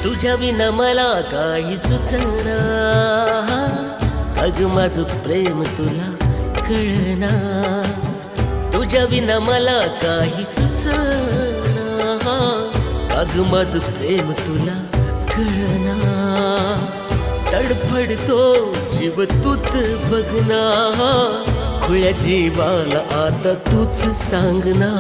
तुझ्या विना मला काही सुचना, अग माझं प्रेम तुला कळना. तुझ्या विना मला काही सुचना, अग माझं प्रेम तुला कळना. तडफडतो जीव तूच बघना, खुळ्या जीवाला आता तूच सांगना.